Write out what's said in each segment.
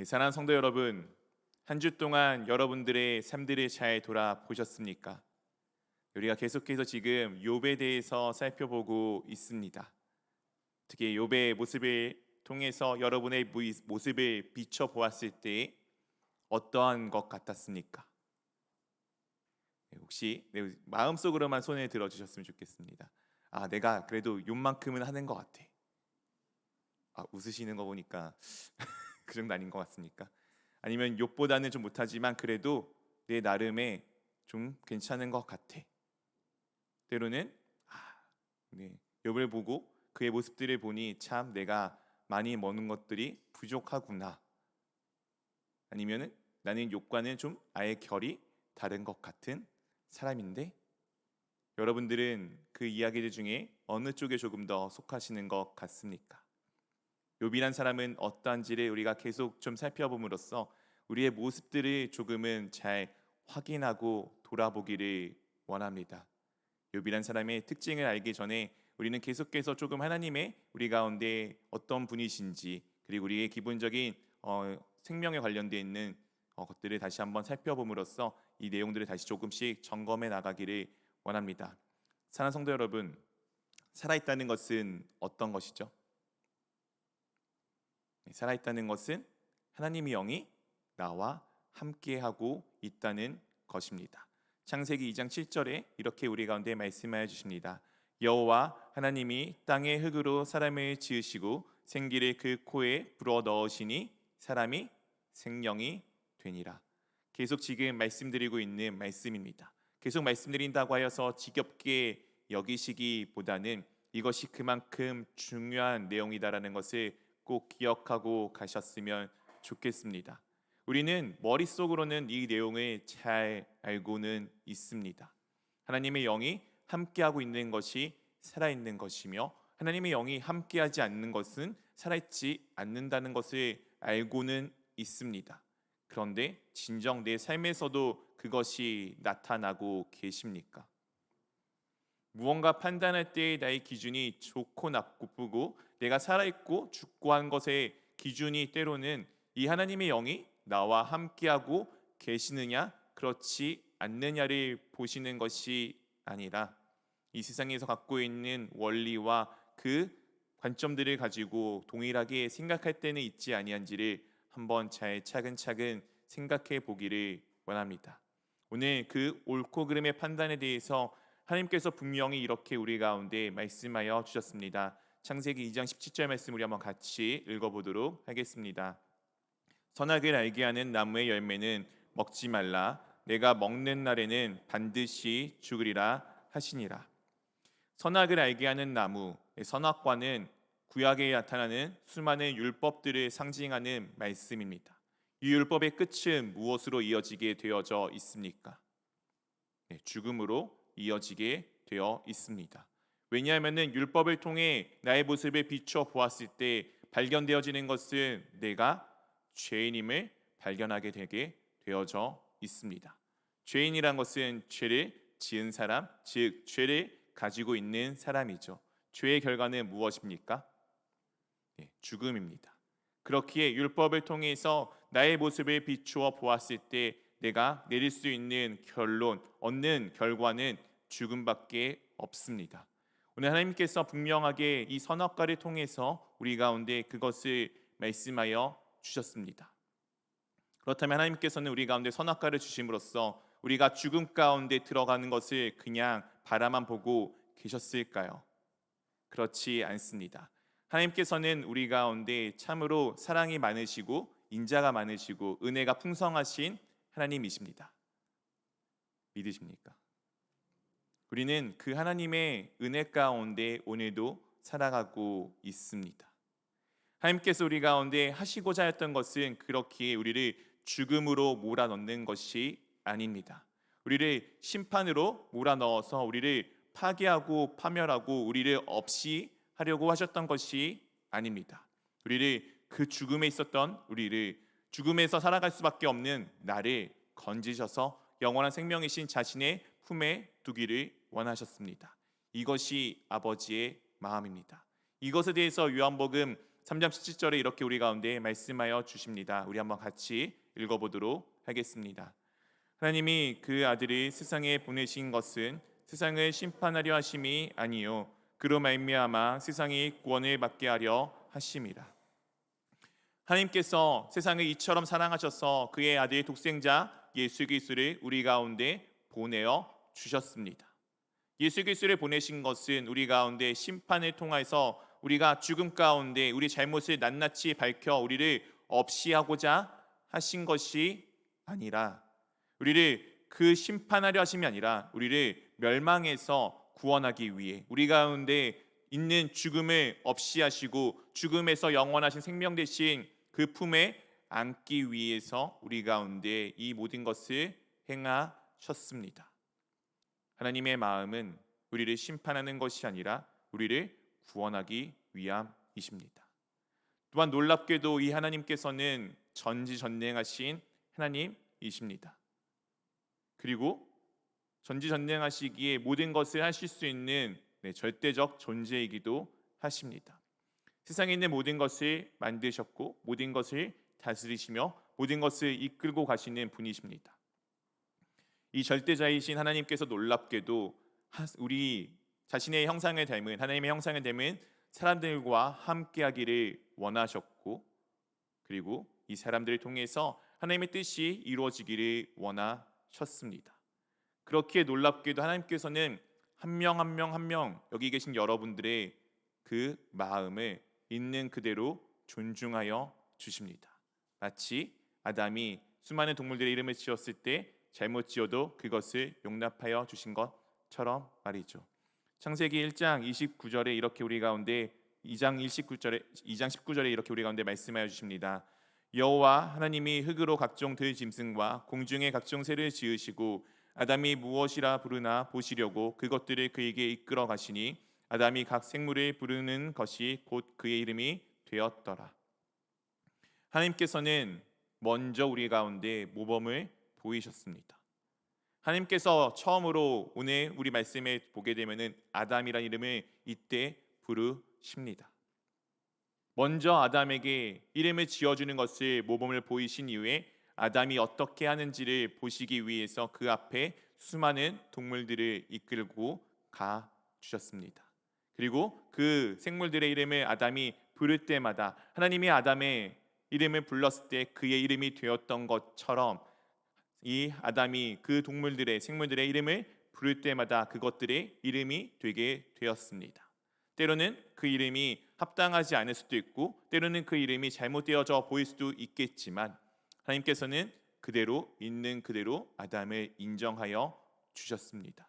사랑하는 성도 여러분, 한 주 동안 여러분들의 삶들을 잘 돌아보셨습니까? 우리가 계속해서 지금 욥에 대해서 살펴보고 있습니다. 특히 욥의 모습을 통해서 여러분의 모습을 비춰 보았을 때 어떠한 것 같았습니까? 혹시 내 마음속으로만 손을 들어주셨으면 좋겠습니다. 내가 그래도 욥만큼은 하는 것 같아. 웃으시는 거 보니까 그 정도 아닌 것 같습니까? 아니면 욥보다는 좀 못하지만 그래도 내 나름의 좀 괜찮은 것 같아. 때로는 네, 욥을 보고 그의 모습들을 보니 참 내가 많이 머는 것들이 부족하구나. 아니면은 나는 욥과는 좀 아예 결이 다른 것 같은 사람인데, 여러분들은 그 이야기들 중에 어느 쪽에 조금 더 속하시는 것 같습니까? 욥이란 사람은 어떠한지를 우리가 계속 좀 살펴봄으로써 우리의 모습들을 조금은 잘 확인하고 돌아보기를 원합니다. 욥이란 사람의 특징을 알기 전에 우리는 계속해서 조금 하나님의 우리 가운데 어떤 분이신지, 그리고 우리의 기본적인 생명에 관련되어 있는 것들을 다시 한번 살펴봄으로써 이 내용들을 다시 조금씩 점검해 나가기를 원합니다. 사랑하는 성도 여러분, 살아있다는 것은 어떤 것이죠? 살아있다는 것은 하나님의 영이 나와 함께하고 있다는 것입니다. 창세기 2장 7절에 이렇게 우리 가운데 말씀하여 주십니다. 여호와 하나님이 땅의 흙으로 사람을 지으시고 생기를 그 코에 불어 넣으시니 사람이 생명이 되니라. 계속 지금 말씀드리고 있는 말씀입니다. 계속 말씀드린다고 하여서 지겹게 여기시기보다는 이것이 그만큼 중요한 내용이다라는 것을 꼭 기억하고 가셨으면 좋겠습니다. 우리는 머릿속으로는 이 내용을 잘 알고는 있습니다. 하나님의 영이 함께하고 있는 것이 살아있는 것이며, 하나님의 영이 함께하지 않는 것은 살아있지 않는다는 것을 알고는 있습니다. 그런데 진정 내 삶에서도 그것이 나타나고 계십니까? 무언가 판단할 때의 나의 기준이 좋고 나쁘고 내가 살아있고 죽고 한 것의 기준이 때로는 이 하나님의 영이 나와 함께하고 계시느냐 그렇지 않느냐를 보시는 것이 아니라 이 세상에서 갖고 있는 원리와 그 관점들을 가지고 동일하게 생각할 때는 있지 아니한지를 한번 잘 차근차근 생각해 보기를 원합니다. 오늘 그 옳고 그름의 판단에 대해서 하나님께서 분명히 이렇게 우리 가운데 말씀하여 주셨습니다. 창세기 2장 17절 말씀 우리 한번 같이 읽어보도록 하겠습니다. 선악을 알게 하는 나무의 열매는 먹지 말라. 내가 먹는 날에는 반드시 죽으리라 하시니라. 선악을 알게 하는 나무, 선악과는 구약에 나타나는 수많은 율법들을 상징하는 말씀입니다. 이 율법의 끝은 무엇으로 이어지게 되어져 있습니까? 죽음으로 이어지게 되어 있습니다. 왜냐하면 율법을 통해 나의 모습을 비춰 보았을 때 발견되어지는 것은 내가 죄인임을 발견하게 되게 되어져 있습니다. 죄인이란 것은 죄를 지은 사람, 즉 죄를 가지고 있는 사람이죠. 죄의 결과는 무엇입니까? 죽음입니다. 그렇기에 율법을 통해서 나의 모습을 비추어 보았을 때 내가 내릴 수 있는 결론, 얻는 결과는 죽음밖에 없습니다. 오늘 하나님께서 분명하게 이 선악과를 통해서 우리 가운데 그것을 말씀하여 주셨습니다. 그렇다면 하나님께서는 우리 가운데 선악과를 주심으로써 우리가 죽음 가운데 들어가는 것을 그냥 바라만 보고 계셨을까요? 그렇지 않습니다. 하나님께서는 우리 가운데 참으로 사랑이 많으시고 인자가 많으시고 은혜가 풍성하신 하나님이십니다. 믿으십니까? 우리는 그 하나님의 은혜 가운데 오늘도 살아가고 있습니다. 하나님께서 우리 가운데 하시고자 했던 것은 그렇게 우리를 죽음으로 몰아넣는 것이 아닙니다. 우리를 심판으로 몰아넣어서 우리를 파괴하고 파멸하고 우리를 없이 하려고 하셨던 것이 아닙니다. 우리를 그 죽음에 있었던 우리를 죽음에서 살아갈 수밖에 없는 나를 건지셔서 영원한 생명이신 자신의 품에 두기를 원하셨습니다. 이것이 아버지의 마음입니다. 이것에 대해서 요한복음 3장 17절에 이렇게 우리 가운데 말씀하여 주십니다. 우리 한번 같이 읽어보도록 하겠습니다. 하나님이 그 아들을 세상에 보내신 것은 세상을 심판하려 하심이 아니요 그로 말미암아 세상이 구원을 받게 하려 하심이라. 하나님께서 세상을 이처럼 사랑하셔서 그의 아들 독생자 예수 그리스도를 우리 가운데 보내어 주셨습니다. 예수 그리스도를 보내신 것은 우리 가운데 심판을 통해서 우리가 죽음 가운데 우리 잘못을 낱낱이 밝혀 우리를 없이 하고자 하신 것이 아니라, 우리를 그 심판하려 하심이 아니라 우리를 멸망에서 구원하기 위해 우리 가운데 있는 죽음을 없이 하시고 죽음에서 영원하신 생명 되신 그 품에 안기 위해서 우리 가운데 이 모든 것을 행하셨습니다. 하나님의 마음은 우리를 심판하는 것이 아니라 우리를 구원하기 위함이십니다. 또한 놀랍게도 이 하나님께서는 전지전능하신 하나님이십니다. 그리고 전지전능하시기에 모든 것을 하실 수 있는 절대적 존재이기도 하십니다. 세상에 있는 모든 것을 만드셨고 모든 것을 다스리시며 모든 것을 이끌고 가시는 분이십니다. 이 절대자이신 하나님께서 놀랍게도 우리 자신의 형상을 닮은 하나님의 형상을 닮은 사람들과 함께하기를 원하셨고, 그리고 이 사람들을 통해서 하나님의 뜻이 이루어지기를 원하셨습니다. 그렇게 놀랍게도 하나님께서는 한 명 한 명 한 명 여기 계신 여러분들의 그 마음을 있는 그대로 존중하여 주십니다. 마치 아담이 수많은 동물들의 이름을 지었을 때 잘못 지어도 그것을 용납하여 주신 것처럼 말이죠. 창세기 1장 29절에 이렇게 우리 가운데 2장 19절에 이렇게 우리 가운데 말씀하여 주십니다. 여호와 하나님이 흙으로 각종 들짐승과 공중의 각종 새를 지으시고 아담이 무엇이라 부르나 보시려고 그것들을 그에게 이끌어 가시니 아담이 각 생물을 부르는 것이 곧 그의 이름이 되었더라. 하나님께서는 먼저 우리 가운데 모범을 보이셨습니다. 하나님께서 처음으로 오늘 우리 말씀에 보게 되면은 아담이라는 이름을 이때 부르십니다. 먼저 아담에게 이름을 지어주는 것을 모범을 보이신 이후에 아담이 어떻게 하는지를 보시기 위해서 그 앞에 수많은 동물들을 이끌고 가 주셨습니다. 그리고 그 생물들의 이름을 아담이 부를 때마다 하나님이 아담의 이름을 불렀을 때 그의 이름이 되었던 것처럼 이 아담이 그 동물들의 생물들의 이름을 부를 때마다 그것들의 이름이 되게 되었습니다. 때로는 그 이름이 합당하지 않을 수도 있고 때로는 그 이름이 잘못되어져 보일 수도 있겠지만 하나님께서는 그대로 있는 그대로 아담을 인정하여 주셨습니다.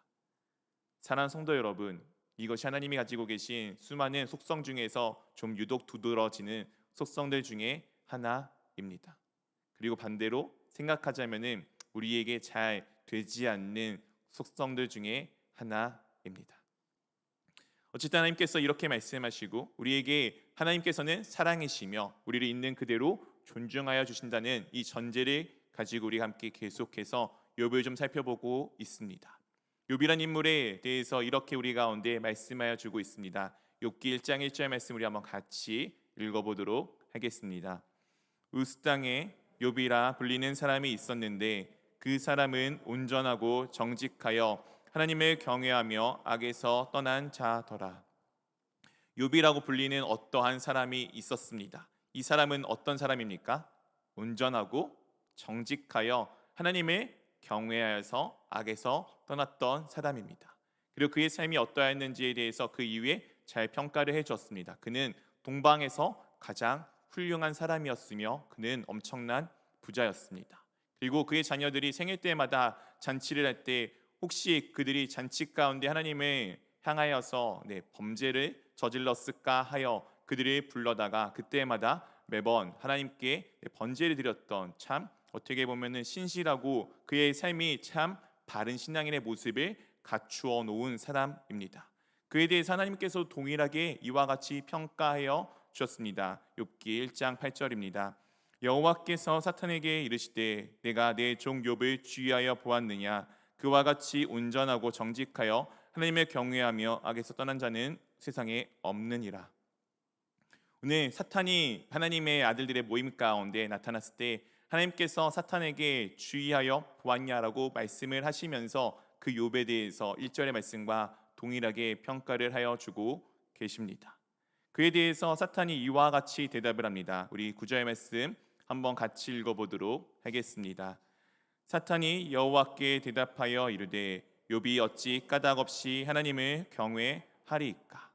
사랑하는 성도 여러분, 이것이 하나님이 가지고 계신 수많은 속성 중에서 좀 유독 두드러지는 속성들 중에 하나입니다. 그리고 반대로 생각하자면은 우리에게 잘 되지 않는 속성들 중에 하나입니다. 어쨌든 하나님께서 이렇게 말씀하시고 우리에게 하나님께서는 사랑이시며 우리를 있는 그대로 존중하여 주신다는 이 전제를 가지고 우리 함께 계속해서 욥을 좀 살펴보고 있습니다. 욥이란 인물에 대해서 이렇게 우리 가운데 말씀하여 주고 있습니다. 욥기 1장 1절 말씀 우리 한번 같이 읽어보도록 하겠습니다. 우스 땅에 욥이라 불리는 사람이 있었는데 그 사람은 온전하고 정직하여 하나님을 경외하며 악에서 떠난 자더라. 욥이라고 불리는 어떠한 사람이 있었습니다. 이 사람은 어떤 사람입니까? 온전하고 정직하여 하나님을 경외하여서 악에서 떠났던 사람입니다. 그리고 그의 삶이 어떠했는지에 대해서 그 이후에 잘 평가를 해주었습니다. 그는 동방에서 가장 훌륭한 사람이었으며 그는 엄청난 부자였습니다. 그리고 그의 자녀들이 생일 때마다 잔치를 할 때 혹시 그들이 잔치 가운데 하나님을 향하여서 범죄를 저질렀을까 하여 그들을 불러다가 그때마다 매번 하나님께 번제를 드렸던, 참 어떻게 보면은 신실하고 그의 삶이 참 바른 신앙인의 모습을 갖추어 놓은 사람입니다. 그에 대해서 하나님께서 동일하게 이와 같이 평가하여 주셨습니다. 욥기 1장 8절입니다. 여호와께서 사탄에게 이르시되 내가 내 종 욥을 주의하여 보았느냐. 그와 같이 온전하고 정직하여 하나님을 경외하며 악에서 떠난 자는 세상에 없느니라. 오늘 사탄이 하나님의 아들들의 모임 가운데 나타났을 때 하나님께서 사탄에게 주의하여 보았냐라고 말씀을 하시면서 그 욥에 대해서 1절의 말씀과 동일하게 평가를 하여 주고 계십니다. 그에 대해서 사탄이 이와 같이 대답을 합니다. 우리 9절의 말씀 한번 같이 읽어보도록 하겠습니다. 사탄이 여호와께 대답하여 이르되 욥이 어찌 까닭 없이 하나님을 경외하리이까.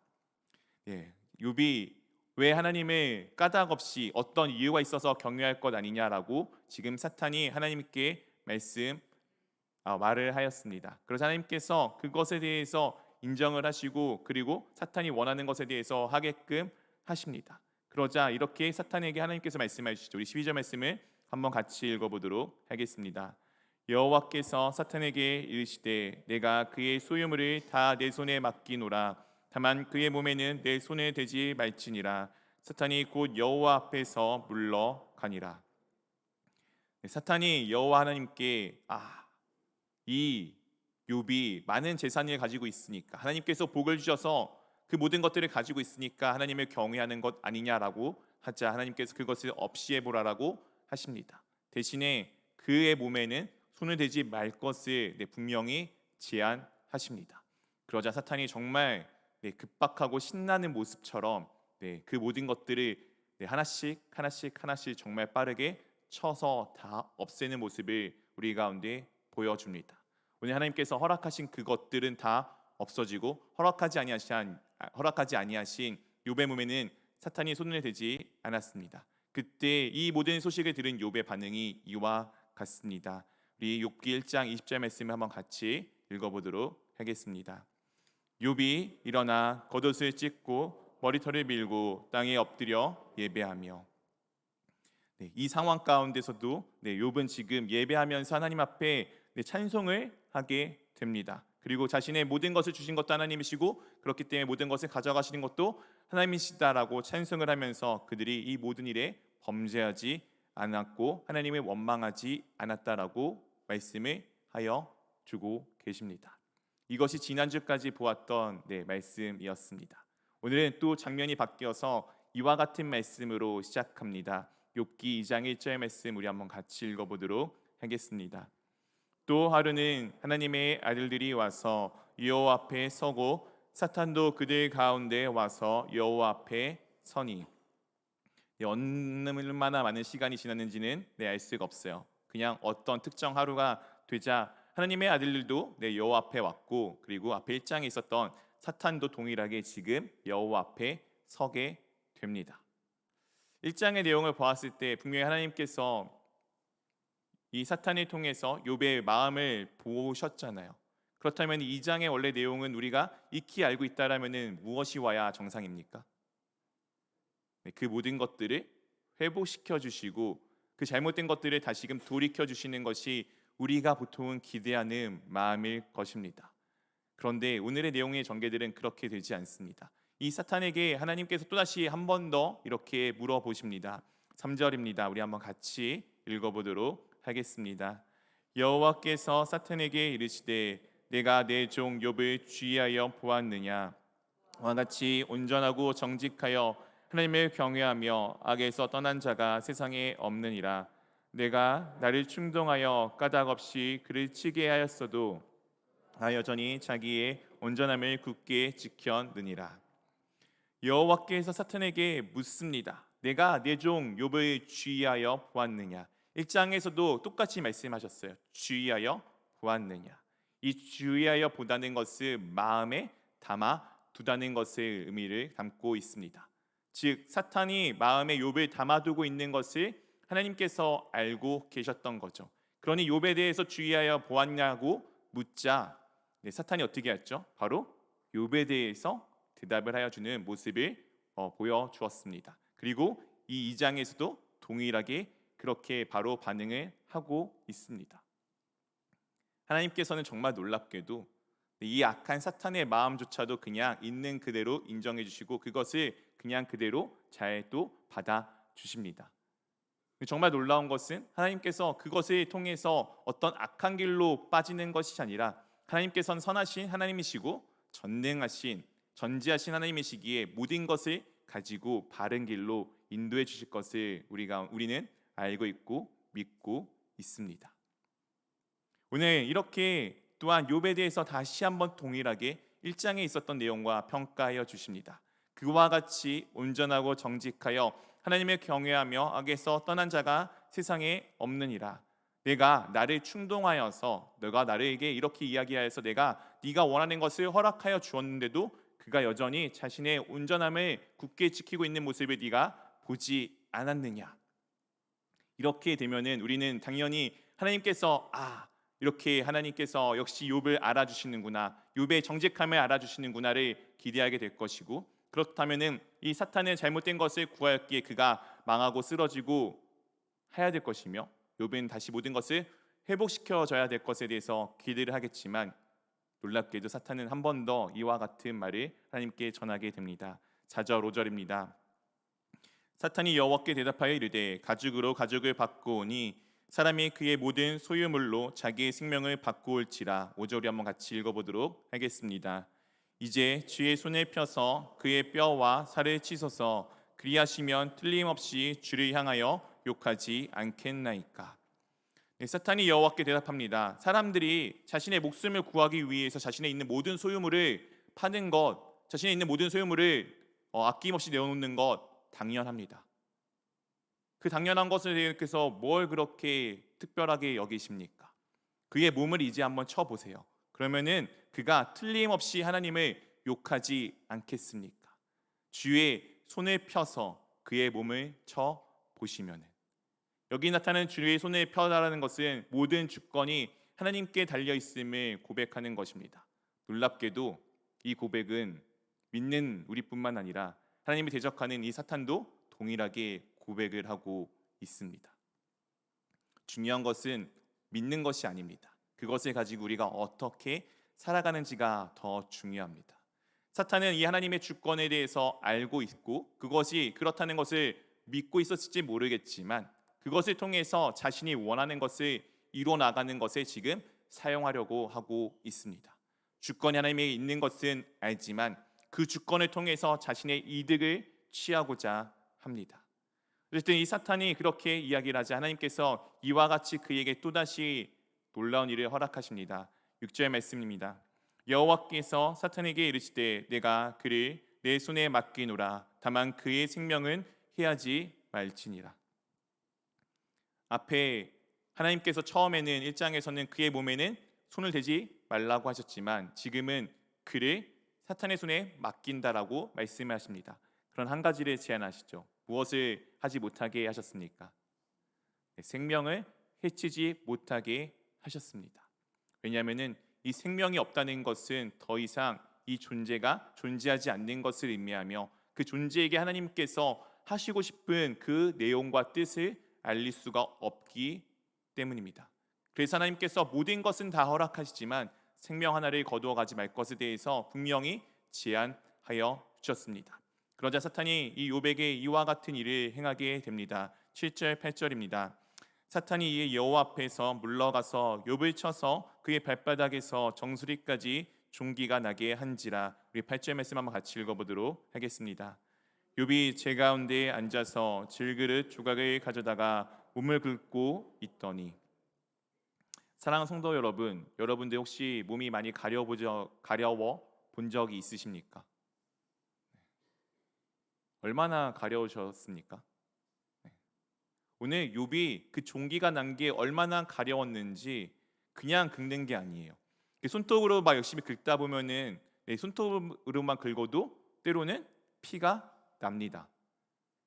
욥이 왜 하나님을 까닭 없이 어떤 이유가 있어서 경외할 것 아니냐라고 지금 사탄이 하나님께 말을 하였습니다. 그래서 하나님께서 그것에 대해서 인정을 하시고 그리고 사탄이 원하는 것에 대해서 하게끔 하십니다. 그러자 이렇게 사탄에게 하나님께서 말씀하시죠. 우리 12절 말씀을 한번 같이 읽어보도록 하겠습니다. 여호와께서 사탄에게 이르시되 내가 그의 소유물을 다 내 손에 맡기노라. 다만 그의 몸에는 내 손에 대지 말지니라. 사탄이 곧 여호와 앞에서 물러가니라. 사탄이 여호와 하나님께 이 욥이 많은 재산을 가지고 있으니까 하나님께서 복을 주셔서 그 모든 것들을 가지고 있으니까 하나님을 경외하는 것 아니냐라고 하자 하나님께서 그것을 없이 해보라라고 하십니다. 대신에 그의 몸에는 손을 대지 말 것을 분명히 제안하십니다. 그러자 사탄이 정말 급박하고 신나는 모습처럼 그 모든 것들을 하나씩 정말 빠르게 쳐서 다 없애는 모습을 우리 가운데 보여줍니다. 오늘 하나님께서 허락하신 그것들은 다 없어지고 허락하지 아니하신 욥의 몸에는 사탄이 손을 대지 않았습니다. 그때 이 모든 소식을 들은 욥의 반응이 이와 같습니다. 우리 욥기 1장 20절 말씀을 한번 같이 읽어보도록 하겠습니다. 욥이 일어나 겉옷을 찢고 머리털을 밀고 땅에 엎드려 예배하며. 이 상황 가운데서도 욥은 지금 예배하면서 하나님 앞에 찬송을 하게 됩니다. 그리고 자신의 모든 것을 주신 것도 하나님이시고 그렇기 때문에 모든 것을 가져가시는 것도 하나님이시다라고 찬송을 하면서 그들이 이 모든 일에 범죄하지 않았고 하나님을 원망하지 않았다라고 말씀을 하여 주고 계십니다. 이것이 지난주까지 보았던 말씀이었습니다. 오늘은 또 장면이 바뀌어서 이와 같은 말씀으로 시작합니다. 욥기 2장 1절 말씀 우리 한번 같이 읽어보도록 하겠습니다. 또 하루는 하나님의 아들들이 와서 여호와 앞에 서고 사탄도 그들 가운데 와서 여호와 앞에 서니. 얼마나 많은 시간이 지났는지는 알 수가 없어요. 그냥 어떤 특정 하루가 되자 하나님의 아들들도 여호와 앞에 왔고 그리고 앞에 1장에 있었던 사탄도 동일하게 지금 여호와 앞에 서게 됩니다. 1장의 내용을 보았을 때 분명히 하나님께서 이 사탄을 통해서 욥의 마음을 보셨잖아요. 그렇다면 2장의 원래 내용은 우리가 익히 알고 있다라면은 무엇이 와야 정상입니까? 그 모든 것들을 회복시켜 주시고 그 잘못된 것들을 다시금 돌이켜 주시는 것이 우리가 보통은 기대하는 마음일 것입니다. 그런데 오늘의 내용의 전개들은 그렇게 되지 않습니다. 이 사탄에게 하나님께서 또다시 한 번 더 이렇게 물어보십니다. 3절입니다. 우리 한번 같이 읽어보도록 하겠습니다. 여호와께서 사탄에게 이르시되 내가 내 종 욥을 주의하여 보았느냐. 와 같이 온전하고 정직하여 하나님을 경외하며 악에서 떠난 자가 세상에 없느니라. 내가 나를 충동하여 까닭 없이 그를 치게 하였어도 여전히 자기의 온전함을 굳게 지켰느니라. 여호와께서 사탄에게 묻습니다. 내가 내 종 욥을 주의하여 보았느냐. 1장에서도 똑같이 말씀하셨어요. 주의하여 보았느냐. 이 주의하여 보다는 것은 마음에 담아 두다는 것의 의미를 담고 있습니다. 즉 사탄이 마음에 욥을 담아두고 있는 것을 하나님께서 알고 계셨던 거죠. 그러니 욥에 대해서 주의하여 보았냐고 묻자 사탄이 어떻게 했죠? 바로 욥에 대해서 대답을 하여 주는 모습을 보여주었습니다. 그리고 이 2장에서도 동일하게 그렇게 바로 반응을 하고 있습니다. 하나님께서는 정말 놀랍게도 이 악한 사탄의 마음조차도 그냥 있는 그대로 인정해 주시고 그것을 그냥 그대로 잘 또 받아주십니다. 정말 놀라운 것은 하나님께서 그것을 통해서 어떤 악한 길로 빠지는 것이 아니라 하나님께서는 선하신 하나님이시고 전능하신 전지하신 하나님이시기에 모든 것을 가지고 바른 길로 인도해 주실 것을 우리는 알고 있고 믿고 있습니다. 오늘 이렇게 또한 욥에 대해서 다시 한번 동일하게 1장에 있었던 내용과 평가하여 주십니다. 그와 같이 온전하고 정직하여 하나님을 경외하며 악에서 떠난 자가 세상에 없느니라. 내가 나를 충동하여서 너가 나에게 이렇게 이야기하여서 네가 원하는 것을 허락하여 주었는데도 그가 여전히 자신의 온전함을 굳게 지키고 있는 모습을 네가 보지 않았느냐. 이렇게 되면은 우리는 당연히 하나님께서 이렇게 하나님께서 역시 욥을 알아주시는구나, 욥의 정직함을 알아주시는구나를 기대하게 될 것이고, 그렇다면은 이 사탄은 잘못된 것을 구하였기에 그가 망하고 쓰러지고 해야 될 것이며, 욥은 다시 모든 것을 회복시켜줘야 될 것에 대해서 기대를 하겠지만, 놀랍게도 사탄은 한 번 더 이와 같은 말을 하나님께 전하게 됩니다. 4절 5절입니다. 사탄이 여호와께 대답하여 이르되 가죽으로 가죽을 바꾸오니 사람이 그의 모든 소유물로 자기의 생명을 바꾸올지라. 5절을 한번 같이 읽어보도록 하겠습니다. 이제 주의 손을 펴서 그의 뼈와 살을 치소서. 그리하시면 틀림없이 주를 향하여 욕하지 않겠나이까. 사탄이 여호와께 대답합니다. 사람들이 자신의 목숨을 구하기 위해서 자신의 있는 모든 소유물을 파는 것, 자신의 있는 모든 소유물을 아낌없이 내어놓는 것 당연합니다. 그 당연한 것에 대해서 뭘 그렇게 특별하게 여기십니까? 그의 몸을 이제 한번 쳐보세요. 그러면은 그가 틀림없이 하나님을 욕하지 않겠습니까? 주의 손을 펴서 그의 몸을 쳐 보시면은, 여기 나타나는 주의 손을 펴라는 것은 모든 주권이 하나님께 달려 있음을 고백하는 것입니다. 놀랍게도 이 고백은 믿는 우리뿐만 아니라 하나님이 대적하는 이 사탄도 동일하게 고백을 하고 있습니다. 중요한 것은 믿는 것이 아닙니다. 그것을 가지고 우리가 어떻게 살아가는지가 더 중요합니다. 사탄은 이 하나님의 주권에 대해서 알고 있고 그것이 그렇다는 것을 믿고 있었을지 모르겠지만, 그것을 통해서 자신이 원하는 것을 이루어 나가는 것에 지금 사용하려고 하고 있습니다. 주권이 하나님에 있는 것은 알지만 그 주권을 통해서 자신의 이득을 취하고자 합니다. 어쨌든 이 사탄이 그렇게 이야기를 하자 하나님께서 이와 같이 그에게 또다시 놀라운 일을 허락하십니다. 6절 말씀입니다. 여호와께서 사탄에게 이르시되 내가 그를 내 손에 맡기노라. 다만 그의 생명은 해하지 말지니라. 앞에 하나님께서 처음에는 1장에서는 그의 몸에는 손을 대지 말라고 하셨지만 지금은 그를 사탄의 손에 맡긴다라고 말씀을 하십니다. 그런 한 가지를 제안하시죠. 무엇을 하지 못하게 하셨습니까? 생명을 해치지 못하게 하셨습니다. 왜냐하면 이 생명이 없다는 것은 더 이상 이 존재가 존재하지 않는 것을 의미하며 그 존재에게 하나님께서 하시고 싶은 그 내용과 뜻을 알릴 수가 없기 때문입니다. 그래서 하나님께서 모든 것은 다 허락하시지만 생명 하나를 거두어 가지 말 것에 대해서 분명히 제안하여 주셨습니다. 그러자 사탄이 이 욥에게 이와 같은 일을 행하게 됩니다. 7절 8절입니다. 사탄이 이에 여호와 앞에서 물러가서 욥을 쳐서 그의 발바닥에서 정수리까지 종기가 나게 한지라. 우리 8절 말씀 한번 같이 읽어보도록 하겠습니다. 욥이 제 가운데에 앉아서 질그릇 조각을 가져다가 몸을 긁고 있더니. 사랑하는 성도 여러분, 여러분들 혹시 몸이 많이 가려워 본 적이 있으십니까? 얼마나 가려우셨습니까? 오늘 욥이 그 종기가 난 게 얼마나 가려웠는지 그냥 긁는 게 아니에요. 손톱으로 막 열심히 긁다 보면은 손톱으로만 긁어도 때로는 피가 납니다.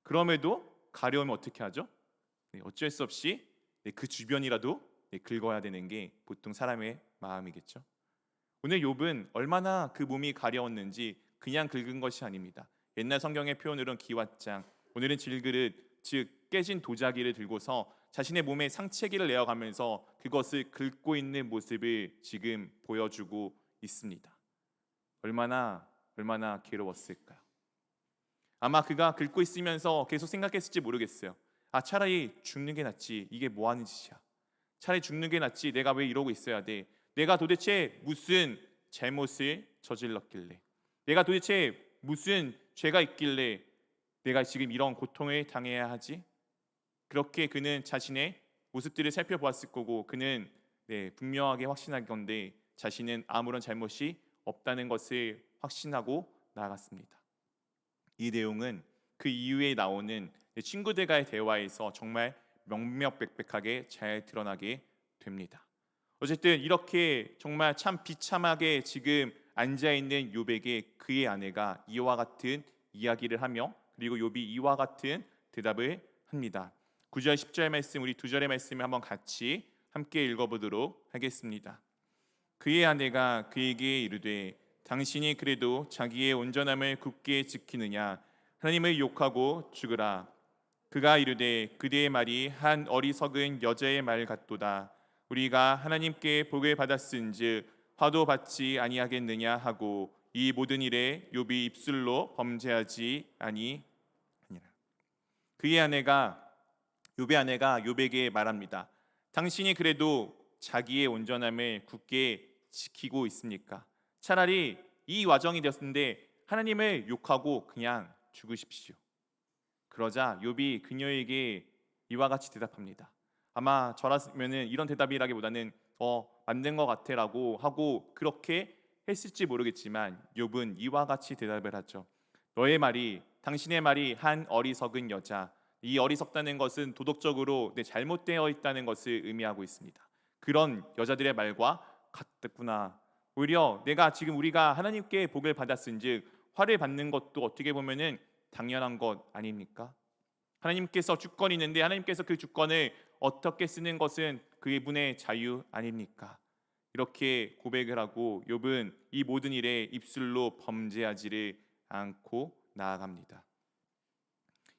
그럼에도 가려우면 어떻게 하죠? 어쩔 수 없이 그 주변이라도 긁어야 되는 게 보통 사람의 마음이겠죠. 오늘 욥은 얼마나 그 몸이 가려웠는지 그냥 긁은 것이 아닙니다. 옛날 성경의 표현으로는 기왓장, 오늘은 질그릇, 즉 깨진 도자기를 들고서 자신의 몸에 상체기를 내어가면서 그것을 긁고 있는 모습을 지금 보여주고 있습니다. 얼마나 괴로웠을까요? 아마 그가 긁고 있으면서 계속 생각했을지 모르겠어요. 차라리 죽는 게 낫지. 이게 뭐 하는 짓이야. 차라리 죽는 게 낫지. 내가 왜 이러고 있어야 돼. 내가 도대체 무슨 잘못을 저질렀길래, 내가 도대체 무슨 죄가 있길래 내가 지금 이런 고통을 당해야 하지? 그렇게 그는 자신의 모습들을 살펴보았을 거고 그는 분명하게 확신할 건데 자신은 아무런 잘못이 없다는 것을 확신하고 나아갔습니다. 이 내용은 그 이후에 나오는 친구들과의 대화에서 정말 명명백백하게 잘 드러나게 됩니다. 어쨌든 이렇게 정말 참 비참하게 지금 앉아있는 욥에게 그의 아내가 이와 같은 이야기를 하며 그리고 욥이 이와 같은 대답을 합니다. 9절 10절 말씀 우리 두 절의 말씀을 한번 같이 함께 읽어보도록 하겠습니다. 그의 아내가 그에게 이르되 당신이 그래도 자기의 온전함을 굳게 지키느냐 하나님을 욕하고 죽으라. 그가 이르되 그대의 말이 한 어리석은 여자의 말 같도다. 우리가 하나님께 복을 받았은즉 화도 받지 아니하겠느냐 하고 이 모든 일에 욥이 입술로 범죄하지 아니하니라. 그의 아내가 욥의 아내가 욥에게 말합니다. 당신이 그래도 자기의 온전함을 굳게 지키고 있습니까? 차라리 이 와정이 되었는데 하나님을 욕하고 그냥 죽으십시오. 그러자 욥이 그녀에게 이와 같이 대답합니다. 아마 저라면은 이런 대답이라기보다는 맞는 것 같아라고 하고 그렇게 했을지 모르겠지만 욥은 이와 같이 대답을 하죠. 너의 말이 당신의 말이 한 어리석은 여자, 이 어리석다는 것은 도덕적으로 잘못되어 있다는 것을 의미하고 있습니다. 그런 여자들의 말과 같구나. 오히려 내가 지금 우리가 하나님께 복을 받았은즉 화를 받는 것도 어떻게 보면은 당연한 것 아닙니까? 하나님께서 주권이 있는데 하나님께서 그 주권을 어떻게 쓰는 것은 그분의 자유 아닙니까? 이렇게 고백을 하고 욥은 이 모든 일에 입술로 범죄하지를 않고 나아갑니다.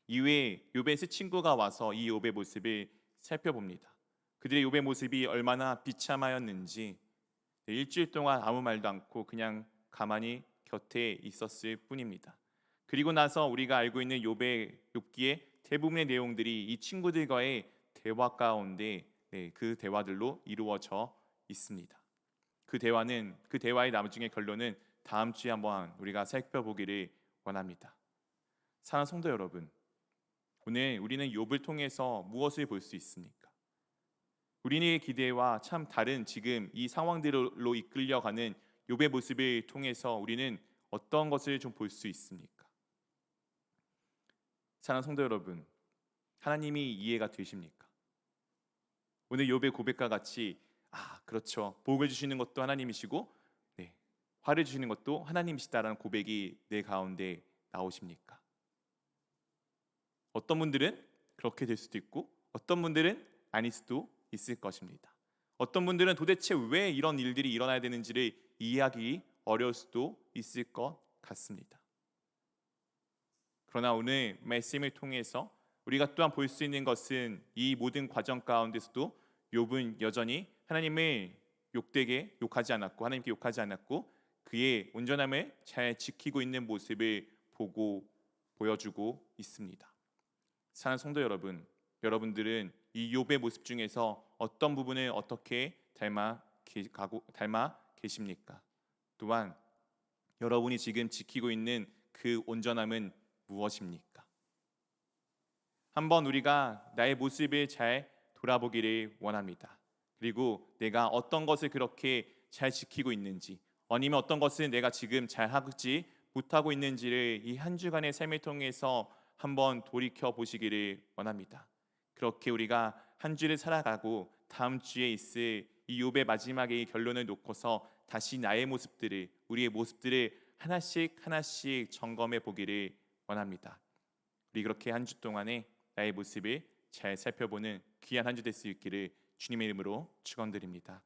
이후에 욥의 세 친구가 와서 이 욥의 모습을 살펴봅니다. 그들의 욥의 모습이 얼마나 비참하였는지 일주일 동안 아무 말도 않고 그냥 가만히 곁에 있었을 뿐입니다. 그리고 나서 우리가 알고 있는 욥기의 대부분의 내용들이 이 친구들과의 대화 가운데 그 대화들로 이루어져 있습니다. 그 대화의 나중의 결론은 다음 주에 한번 우리가 살펴보기를 원합니다. 사랑하는 성도 여러분, 오늘 우리는 욥을 통해서 무엇을 볼 수 있습니까? 우리의 기대와 참 다른 지금 이 상황들로 이끌려가는 욥의 모습을 통해서 우리는 어떤 것을 좀 볼 수 있습니까? 사랑하는 성도 여러분, 하나님이 이해가 되십니까? 오늘 욥의 고백과 같이 그렇죠. 복을 주시는 것도 하나님이시고 화를 주시는 것도 하나님이시다라는 고백이 내 가운데 나오십니까? 어떤 분들은 그렇게 될 수도 있고 어떤 분들은 아닐 수도 있을 것입니다. 어떤 분들은 도대체 왜 이런 일들이 일어나야 되는지를 이해하기 어려울 수도 있을 것 같습니다. 그러나 오늘 말씀을 통해서 우리가 또한 볼 수 있는 것은 이 모든 과정 가운데서도 욥은 여전히 하나님을 욕하지 않았고 하나님께 욕하지 않았고 그의 온전함을 잘 지키고 있는 모습을 보여주고 있습니다. 사랑하는 성도 여러분, 여러분들은 이 욥의 모습 중에서 어떤 부분을 어떻게 닮아 계십니까? 또한 여러분이 지금 지키고 있는 그 온전함은 무엇입니까? 한번 우리가 나의 모습을 잘 돌아보기를 원합니다. 그리고 내가 어떤 것을 그렇게 잘 지키고 있는지 아니면 어떤 것을 내가 지금 잘 하지 못하고 있는지를 이 한 주간의 삶을 통해서 한번 돌이켜 보시기를 원합니다. 그렇게 우리가 한 주를 살아가고 다음 주에 있을 이 욥의 마지막의 결론을 놓고서 다시 나의 모습들을 우리의 모습들을 하나씩 점검해 보기를 원합니다. 우리 그렇게 한 주 동안에 나의 모습을 잘 살펴보는 귀한 한 주 될 수 있기를 주님의 이름으로 축원드립니다.